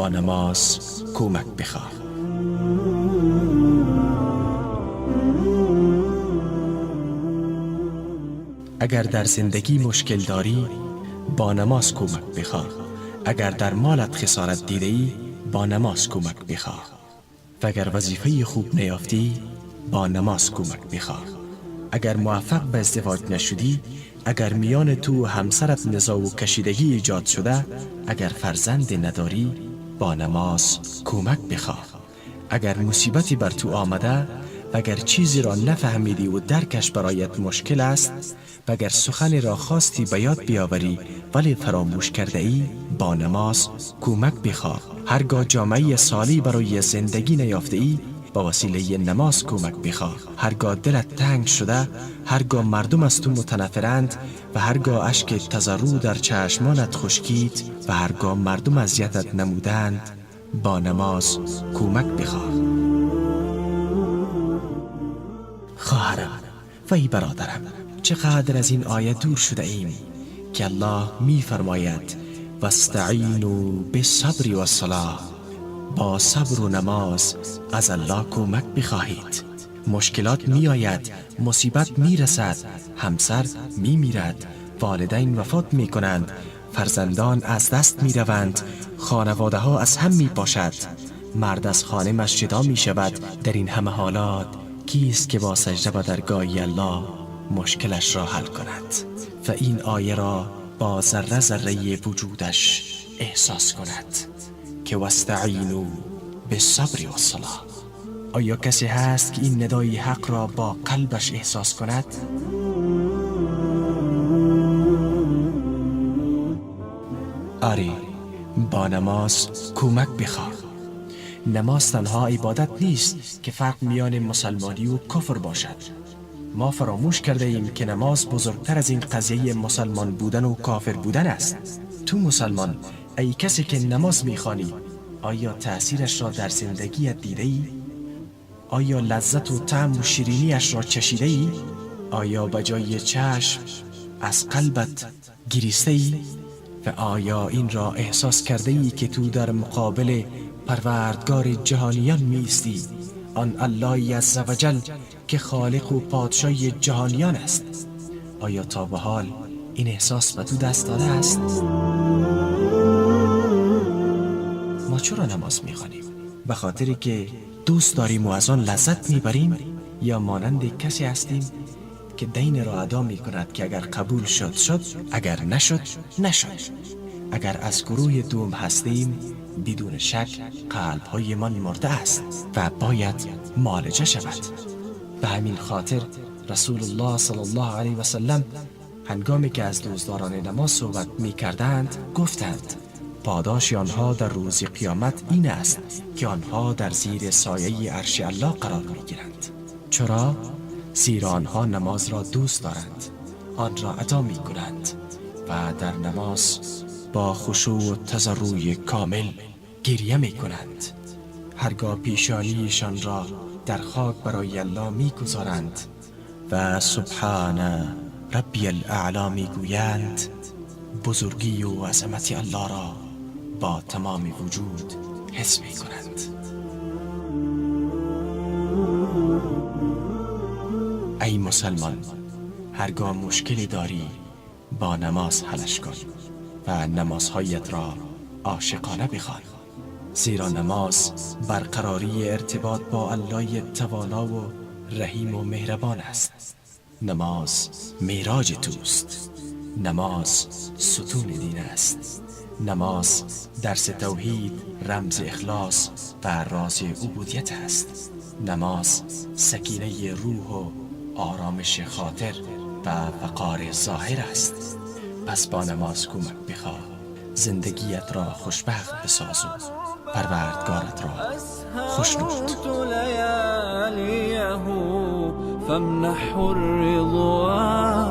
با نماز کمک بخواه. اگر در زندگی مشکل داری با نماز کمک بخواه. اگر در مالت خسارت دیده ای با نماز کمک بخواه. و اگر وظیفه خوب نیافتی با نماز کمک بخواه. اگر موفق به ازدواج نشدی، اگر میان تو و همسرت نزاع و کشیدگی ایجاد شده، اگر فرزند نداری با نماز کمک بخواه. اگر مصیبتی بر تو آمده و اگر چیزی را نفهمیدی و درکش برایت مشکل است و اگر سخنی را خواستی به یاد بیاوری ولی فراموش کرده ای با نماز کمک بخواه. هرگاه جامعه سالی برای زندگی نیافته ای با وسیله نماز کمک بخواه. هرگاه دلت تنگ شده، هرگاه مردم از تو متنفرند و هرگاه اشک تضرع در چشمانت خشکید و هرگاه مردم اذیتت نمودند با نماز کمک بخواه. خواهرم و ای برادرم، چقدر از این آیه دور شده ایم که الله می فرماید واستعینوا بالصبر والصلاة. با صبر و نماز از الله کمک بخواهید. مشکلات می آید، مصیبت می رسد، همسر می میرد، والدین وفات می کنند، فرزندان از دست می روند، خانواده ها از هم می پاشد، مرد از خانه مسجدا می شود. در این همه حالات کیست که با سجده به درگاه الله مشکلش را حل کند و این آیه را با ذره ذره وجودش احساس کند که واستعینوا بالصبر والصلاة؟ آیا کسی هست که این ندای حق را با قلبش احساس کند؟ آری، با نماز کمک بخواه. نماز تنها عبادت نیست که فرق میان مسلمانی و کفر باشد. ما فراموش کرده ایم که نماز بزرگتر از این قضیه مسلمان بودن و کافر بودن است. تو مسلمان، ای کسی که نماز میخوانی، آیا تأثیرش را در زندگیت دیده ای؟ آیا لذت و طعم و شیرینیش را چشیده ای؟ آیا بجای چشم از قلبت گریسته ای؟ و آیا این را احساس کرده ای که تو در مقابل پروردگار جهانیان میستی، آن الله عزوجل که خالق و پادشاه جهانیان است؟ آیا تا به حال این احساس به تو دست داده است؟ ما چرا نماز میخوانیم؟ به خاطری که دوست داریم و از آن لذت میبریم، یا مانند کسی هستیم که دین را ادا میکند که اگر قبول شد شد، اگر نشد نشد؟ اگر از گروه دوم هستیم، بدون شک قلب‌های من مرده است و باید معالجه شود. به همین خاطر رسول الله صلی الله علیه و سلم هنگامی که از دزداران نماز صحبت می‌کردند گفتند پاداش آنها در روز قیامت این است که آنها در زیر سایه عرش الله قرار می‌گیرند. چرا؟ زیرا آنها نماز را دوست دارند، آن را ادا می‌کنند و در نماز با خشوع و تضرع کامل گریه می‌کنند. هرگاه پیشانیشان را در خاک برای الله می‌گذارند و سبحان ربی الاعلی میگویند، بزرگی و عظمت الله را با تمام وجود حس می‌کنند. ای مسلمان، هرگاه مشکلی داری با نماز حلش کن و نمازهایت را عاشقانه بخوان، زیرا نماز برقراری ارتباط با الله توانا و رحیم و مهربان است. نماز معراج توست. نماز ستون دین است. نماز درس توحید، رمز اخلاص و راز عبودیت است. نماز سکینه روح و آرامش خاطر و وقار ظاهر است. پس با نماز کمک بخواه، زندگیت را خوشبخت بساز و پروردگارت را خوشنود. فامنحوا الرضوان